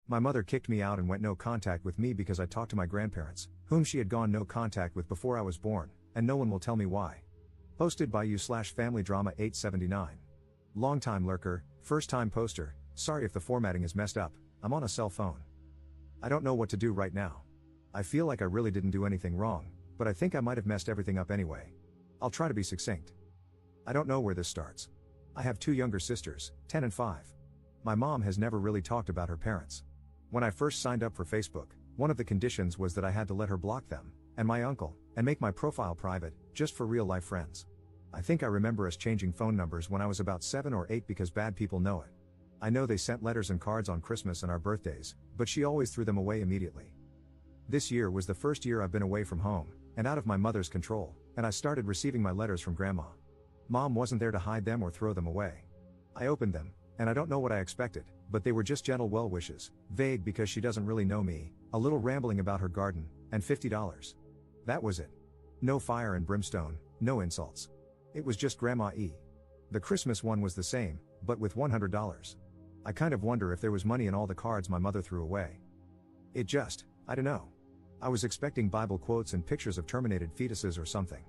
My mother kicked me out and went no contact with me because I talked to my grandparents, whom she had gone no contact with before I was born, and no one will tell me why. Posted by you/FamilyDrama879. Longtime lurker, first time poster, sorry if the formatting is messed up, I'm on a cell phone. I don't know what to do right now. I feel like I really didn't do anything wrong, but I think I might have messed everything up anyway. I'll try to be succinct. I don't know where this starts. I have two younger sisters, 10 and 5. My mom has never really talked about her parents. When I first signed up for Facebook, one of the conditions was that I had to let her block them, and my uncle, and make my profile private, just for real-life friends. I think I remember us changing phone numbers when I was about 7 or 8 because bad people know it. I know they sent letters and cards on Christmas and our birthdays, but she always threw them away immediately. This year was the first year I've been away from home, and out of my mother's control, and I started receiving my letters from Grandma. Mom wasn't there to hide them or throw them away. I opened them, and I don't know what I expected, but they were just gentle well wishes, vague because she doesn't really know me, a little rambling about her garden, and $50. That was it. No fire and brimstone, no insults. It was just Grandma E. The Christmas one was the same, but with $100. I kind of wonder if there was money in all the cards my mother threw away. I don't know. I was expecting Bible quotes and pictures of terminated fetuses or something.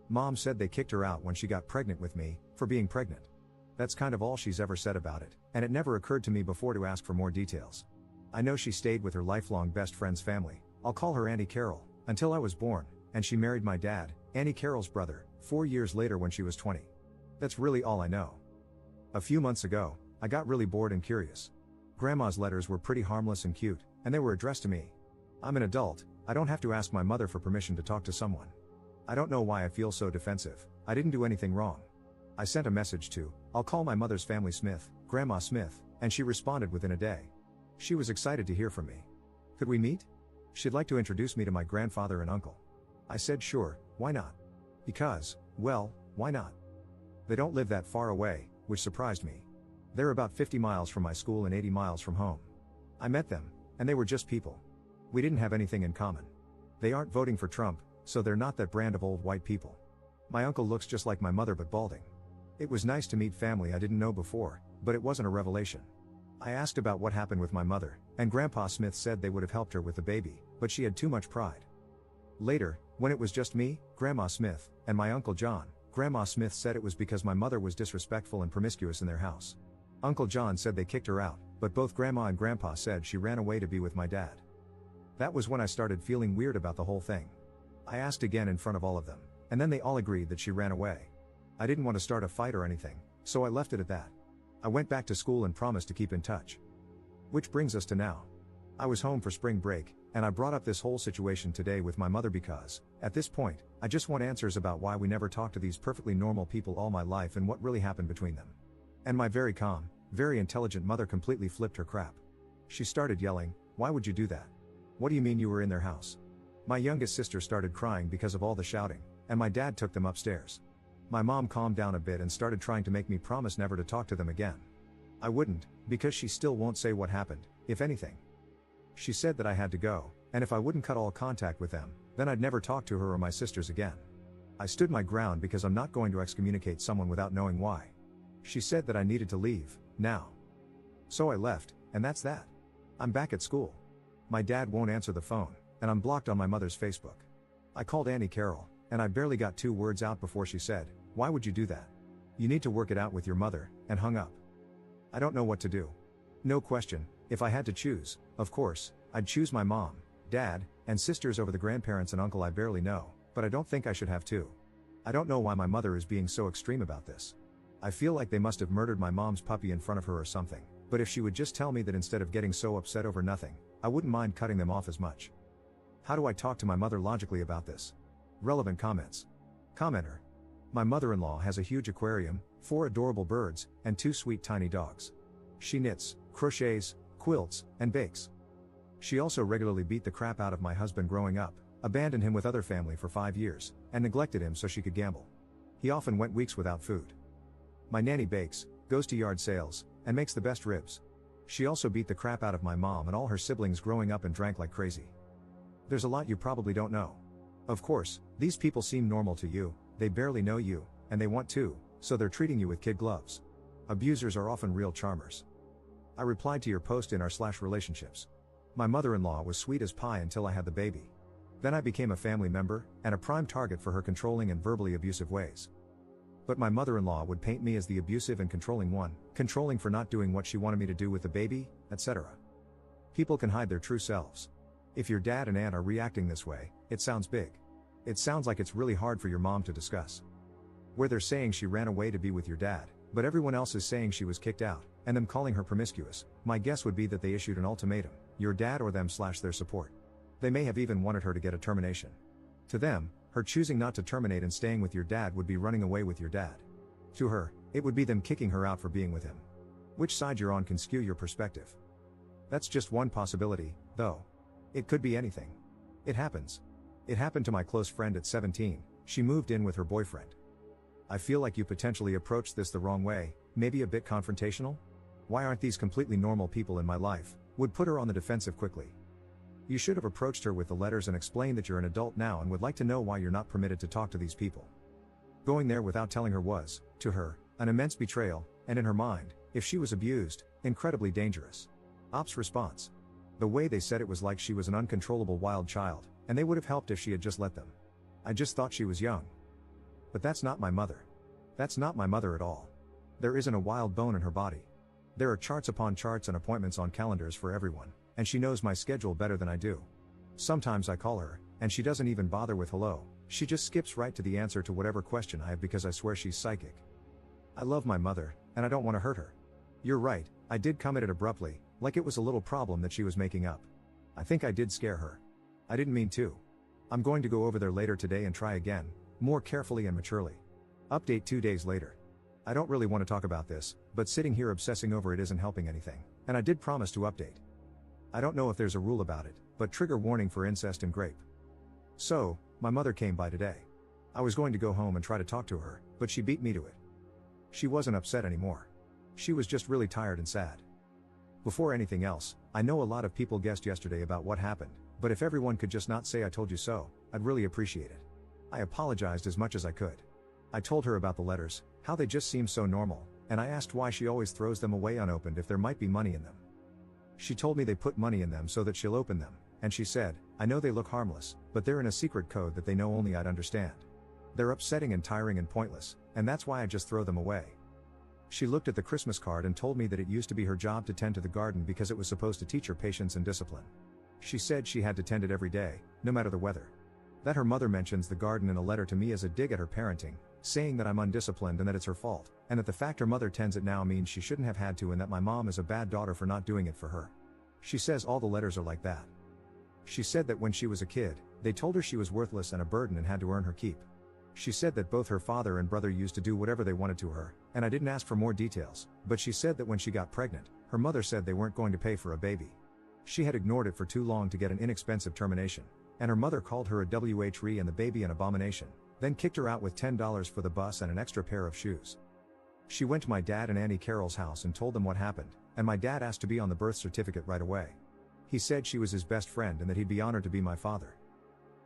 Mom said they kicked her out when she got pregnant with me, for being pregnant. That's kind of all she's ever said about it, and it never occurred to me before to ask for more details. I know she stayed with her lifelong best friend's family, I'll call her Auntie Carol, until I was born, and she married my dad, Auntie Carol's brother, 4 years later when she was 20. That's really all I know. A few months ago, I got really bored and curious. Grandma's letters were pretty harmless and cute, and they were addressed to me. I'm an adult, I don't have to ask my mother for permission to talk to someone. I don't know why I feel so defensive, I didn't do anything wrong. I sent a message to, I'll call my mother's family Smith, Grandma Smith, and she responded within a day. She was excited to hear from me. Could we meet? She'd like to introduce me to my grandfather and uncle. I said sure, why not? Because, well, why not? They don't live that far away, which surprised me. They're about 50 miles from my school and 80 miles from home. I met them, and they were just people. We didn't have anything in common. They aren't voting for Trump, so they're not that brand of old white people. My uncle looks just like my mother but balding. It was nice to meet family I didn't know before, but it wasn't a revelation. I asked about what happened with my mother, and Grandpa Smith said they would have helped her with the baby, but she had too much pride. Later, when it was just me, Grandma Smith, and my Uncle John, Grandma Smith said it was because my mother was disrespectful and promiscuous in their house. Uncle John said they kicked her out, but both Grandma and Grandpa said she ran away to be with my dad. That was when I started feeling weird about the whole thing. I asked again in front of all of them, and then they all agreed that she ran away. I didn't want to start a fight or anything, so I left it at that. I went back to school and promised to keep in touch. Which brings us to now. I was home for spring break, and I brought up this whole situation today with my mother because, at this point, I just want answers about why we never talked to these perfectly normal people all my life and what really happened between them. And my very calm, very intelligent mother completely flipped her crap. She started yelling, "Why would you do that? What do you mean you were in their house?" My youngest sister started crying because of all the shouting, and my dad took them upstairs. My mom calmed down a bit and started trying to make me promise never to talk to them again. I wouldn't, because she still won't say what happened, if anything. She said that I had to go, and if I wouldn't cut all contact with them, then I'd never talk to her or my sisters again. I stood my ground because I'm not going to excommunicate someone without knowing why. She said that I needed to leave, now. So I left, and that's that. I'm back at school. My dad won't answer the phone, and I'm blocked on my mother's Facebook. I called Auntie Carol, and I barely got 2 words out before she said, "Why would you do that? You need to work it out with your mother," and hung up. I don't know what to do. No question, if I had to choose, of course, I'd choose my mom, dad, and sisters over the grandparents and uncle I barely know, but I don't think I should have to. I don't know why my mother is being so extreme about this. I feel like they must have murdered my mom's puppy in front of her or something, but if she would just tell me that instead of getting so upset over nothing, I wouldn't mind cutting them off as much. How do I talk to my mother logically about this? Relevant comments. Commenter. My mother-in-law has a huge aquarium, 4 adorable birds, and 2 sweet tiny dogs. She knits, crochets, quilts, and bakes. She also regularly beat the crap out of my husband growing up, abandoned him with other family for 5 years, and neglected him so she could gamble. He often went weeks without food. My nanny bakes, goes to yard sales, and makes the best ribs. She also beat the crap out of my mom and all her siblings growing up and drank like crazy. There's a lot you probably don't know. Of course, these people seem normal to you, they barely know you, and they want to, so they're treating you with kid gloves. Abusers are often real charmers. I replied to your post in r/relationships. My mother-in-law was sweet as pie until I had the baby. Then I became a family member, and a prime target for her controlling and verbally abusive ways. But my mother-in-law would paint me as the abusive and controlling one, controlling for not doing what she wanted me to do with the baby, etc. People can hide their true selves. If your dad and aunt are reacting this way, it sounds big. It sounds like it's really hard for your mom to discuss. Where they're saying she ran away to be with your dad, but everyone else is saying she was kicked out, and them calling her promiscuous, my guess would be that they issued an ultimatum, your dad or them/their support. They may have even wanted her to get a termination. To them, her choosing not to terminate and staying with your dad would be running away with your dad. To her, it would be them kicking her out for being with him. Which side you're on can skew your perspective. That's just one possibility, though. It could be anything. It happens. It happened to my close friend at 17, she moved in with her boyfriend. I feel like you potentially approached this the wrong way, maybe a bit confrontational? Why aren't these completely normal people in my life? Would put her on the defensive quickly. You should have approached her with the letters and explained that you're an adult now and would like to know why you're not permitted to talk to these people. Going there without telling her was, to her, an immense betrayal, and in her mind, if she was abused, incredibly dangerous. Ops response. The way they said it was like she was an uncontrollable wild child, and they would have helped if she had just let them. I just thought she was young. But that's not my mother. That's not my mother at all. There isn't a wild bone in her body. There are charts upon charts and appointments on calendars for everyone, and she knows my schedule better than I do. Sometimes I call her, and she doesn't even bother with hello, she just skips right to the answer to whatever question I have because I swear she's psychic. I love my mother, and I don't want to hurt her. You're right, I did come at it abruptly, like it was a little problem that she was making up. I think I did scare her. I didn't mean to. I'm going to go over there later today and try again, more carefully and maturely. Update 2 days later. I don't really want to talk about this, but sitting here obsessing over it isn't helping anything, and I did promise to update. I don't know if there's a rule about it, but trigger warning for incest and grape. So, my mother came by today. I was going to go home and try to talk to her, but she beat me to it. She wasn't upset anymore. She was just really tired and sad. Before anything else, I know a lot of people guessed yesterday about what happened, but if everyone could just not say I told you so, I'd really appreciate it. I apologized as much as I could. I told her about the letters, how they just seem so normal, and I asked why she always throws them away unopened if there might be money in them. She told me they put money in them so that she'll open them, and she said, I know they look harmless, but they're in a secret code that they know only I'd understand. They're upsetting and tiring and pointless, and that's why I just throw them away. She looked at the Christmas card and told me that it used to be her job to tend to the garden because it was supposed to teach her patience and discipline. She said she had to tend it every day, no matter the weather. That her mother mentions the garden in a letter to me as a dig at her parenting, saying that I'm undisciplined and that it's her fault, and that the fact her mother tends it now means she shouldn't have had to and that my mom is a bad daughter for not doing it for her. She says all the letters are like that. She said that when she was a kid, they told her she was worthless and a burden and had to earn her keep. She said that both her father and brother used to do whatever they wanted to her, and I didn't ask for more details, but she said that when she got pregnant, her mother said they weren't going to pay for a baby. She had ignored it for too long to get an inexpensive termination, and her mother called her a WHRE and the baby an abomination, then kicked her out with $10 for the bus and an extra pair of shoes. She went to my dad and Auntie Carol's house and told them what happened, and my dad asked to be on the birth certificate right away. He said she was his best friend and that he'd be honored to be my father.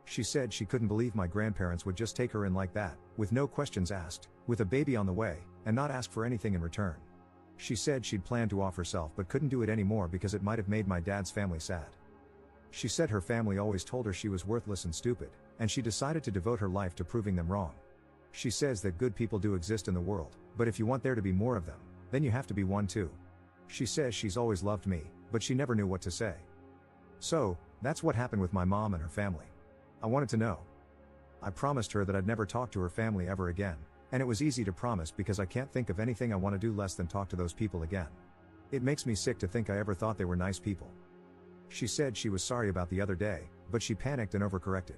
She said she couldn't believe my grandparents would just take her in like that, with no questions asked, with a baby on the way, and not ask for anything in return. She said she'd planned to off herself but couldn't do it anymore because it might have made my dad's family sad. She said her family always told her she was worthless and stupid, and she decided to devote her life to proving them wrong. She says that good people do exist in the world, but if you want there to be more of them, then you have to be one too. She says she's always loved me, but she never knew what to say. So, that's what happened with my mom and her family. I wanted to know. I promised her that I'd never talk to her family ever again, and it was easy to promise because I can't think of anything I want to do less than talk to those people again. It makes me sick to think I ever thought they were nice people. She said she was sorry about the other day, but she panicked and overcorrected.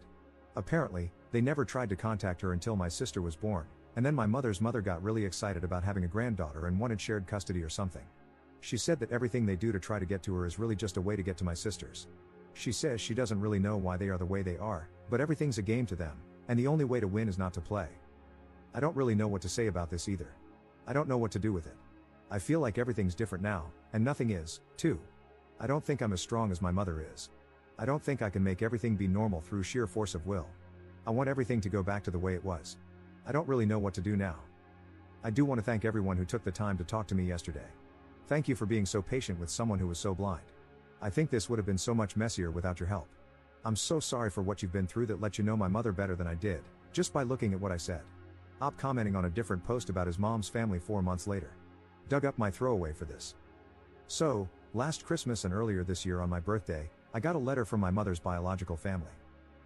Apparently, they never tried to contact her until my sister was born, and then my mother's mother got really excited about having a granddaughter and wanted shared custody or something. She said that everything they do to try to get to her is really just a way to get to my sisters. She says she doesn't really know why they are the way they are, but everything's a game to them, and the only way to win is not to play. I don't really know what to say about this either. I don't know what to do with it. I feel like everything's different now, and nothing is, too. I don't think I'm as strong as my mother is. I don't think I can make everything be normal through sheer force of will. I want everything to go back to the way it was. I don't really know what to do now. I do want to thank everyone who took the time to talk to me yesterday. Thank you for being so patient with someone who was so blind. I think this would have been so much messier without your help. I'm so sorry for what you've been through that let you know my mother better than I did, just by looking at what I said. Op commenting on a different post about his mom's family 4 months later. Dug up my throwaway for this. So, last Christmas and earlier this year on my birthday, I got a letter from my mother's biological family.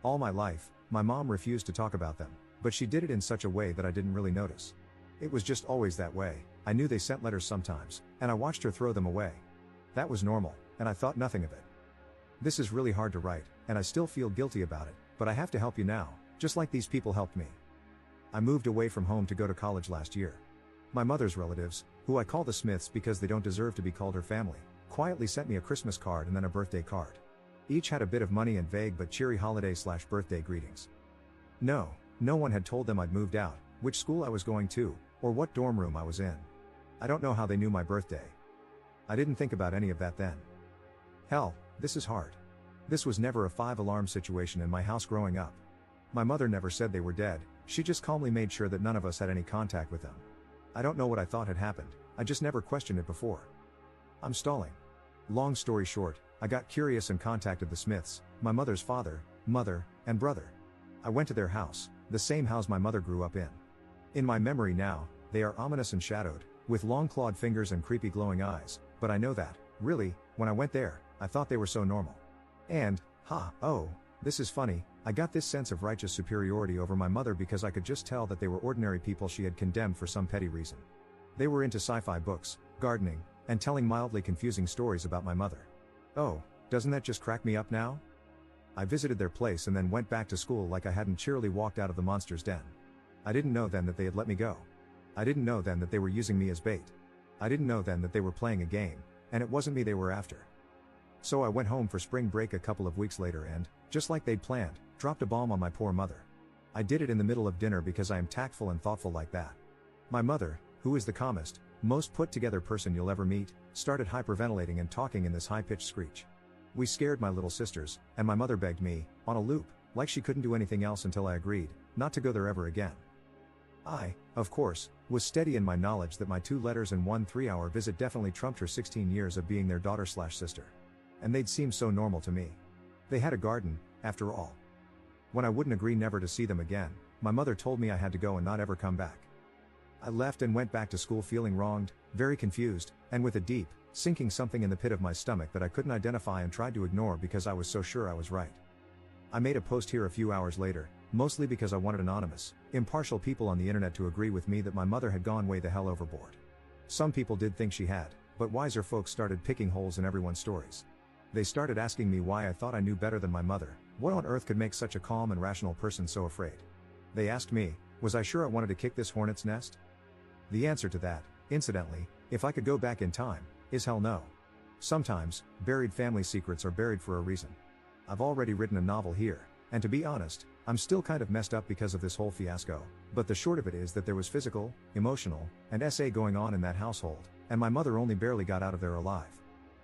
All my life, my mom refused to talk about them, but she did it in such a way that I didn't really notice. It was just always that way. I knew they sent letters sometimes, and I watched her throw them away. That was normal, and I thought nothing of it. This is really hard to write, and I still feel guilty about it, but I have to help you now, just like these people helped me. I moved away from home to go to college last year. My mother's relatives, who I call the Smiths because they don't deserve to be called her family, quietly sent me a Christmas card and then a birthday card. Each had a bit of money and vague but cheery holiday/birthday greetings. No one had told them I'd moved out, which school I was going to, or what dorm room I was in. I don't know how they knew my birthday. I didn't think about any of that then. Hell, this is hard. This was never a 5-alarm situation in my house growing up. My mother never said they were dead, she just calmly made sure that none of us had any contact with them. I don't know what I thought had happened, I just never questioned it before. I'm stalling. Long story short, I got curious and contacted the Smiths, my mother's father, mother, and brother. I went to their house, the same house my mother grew up in. In my memory now, they are ominous and shadowed, with long clawed fingers and creepy glowing eyes, but I know that, really, when I went there, I thought they were so normal. And, this is funny, I got this sense of righteous superiority over my mother because I could just tell that they were ordinary people she had condemned for some petty reason. They were into sci-fi books, gardening, and telling mildly confusing stories about my mother. Oh, doesn't that just crack me up now? I visited their place and then went back to school like I hadn't cheerily walked out of the monster's den. I didn't know then that they had let me go. I didn't know then that they were using me as bait. I didn't know then that they were playing a game, and it wasn't me they were after. So I went home for spring break a couple of weeks later and, just like they'd planned, dropped a bomb on my poor mother. I did it in the middle of dinner because I am tactful and thoughtful like that. My mother, who is the calmest, most put-together person you'll ever meet, started hyperventilating and talking in this high-pitched screech. We scared my little sisters, and my mother begged me, on a loop, like she couldn't do anything else until I agreed, not to go there ever again. I, of course, was steady in my knowledge that my 2 letters and 1 3-hour visit definitely trumped her 16 years of being their daughter/sister. And they'd seem so normal to me. They had a garden, after all. When I wouldn't agree never to see them again, my mother told me I had to go and not ever come back. I left and went back to school feeling wronged, very confused, and with a deep, sinking something in the pit of my stomach that I couldn't identify and tried to ignore because I was so sure I was right. I made a post here a few hours later, mostly because I wanted anonymous, impartial people on the internet to agree with me that my mother had gone way the hell overboard. Some people did think she had, but wiser folks started picking holes in everyone's stories. They started asking me why I thought I knew better than my mother, what on earth could make such a calm and rational person so afraid. They asked me, was I sure I wanted to kick this hornet's nest? The answer to that, incidentally, if I could go back in time, is hell no. Sometimes, buried family secrets are buried for a reason. I've already written a novel here, and to be honest, I'm still kind of messed up because of this whole fiasco, but the short of it is that there was physical, emotional, and SA going on in that household, and my mother only barely got out of there alive.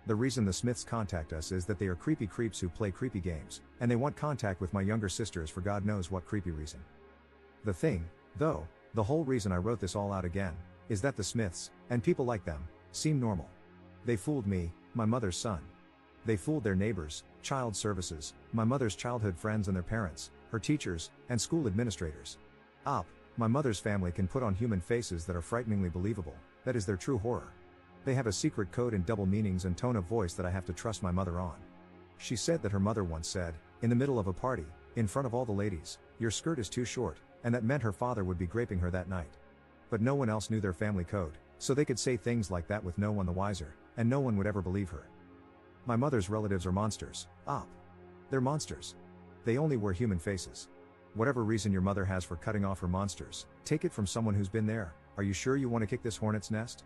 The reason the Smiths contact us is that they are creepy creeps who play creepy games, and they want contact with my younger sisters for God knows what creepy reason. The thing, though, the whole reason I wrote this all out again, is that the Smiths, and people like them, seem normal. They fooled me, my mother's son. They fooled their neighbors, child services, my mother's childhood friends and their parents, her teachers, and school administrators. My mother's family can put on human faces that are frighteningly believable, that is their true horror. They have a secret code and double meanings and tone of voice that I have to trust my mother on. She said that her mother once said, in the middle of a party, in front of all the ladies, "Your skirt is too short," and that meant her father would be graping her that night. But no one else knew their family code, so they could say things like that with no one the wiser, and no one would ever believe her. My mother's relatives are monsters. They're monsters. They only wear human faces. Whatever reason your mother has for cutting off her monsters, take it from someone who's been there. Are you sure you want to kick this hornet's nest?